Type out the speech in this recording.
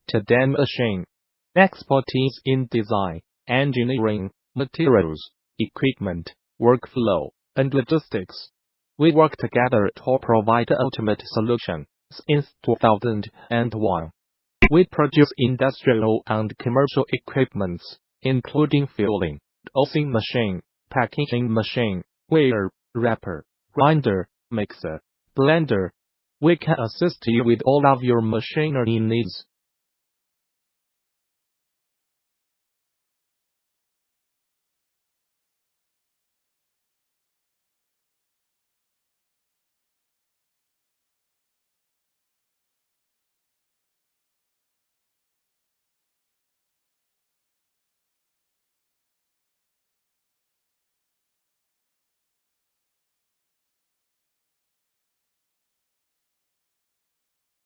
to machine. Expertise in design, engineering, materials, equipment, workflow, and logistics. We work together to provide the ultimate solution. Since 2001, we produce industrial and commercial equipments, including filling, dosing machine, packaging machine, weigher, wrapper, grinder, mixer, blender. We can assist you with all of your machinery needs.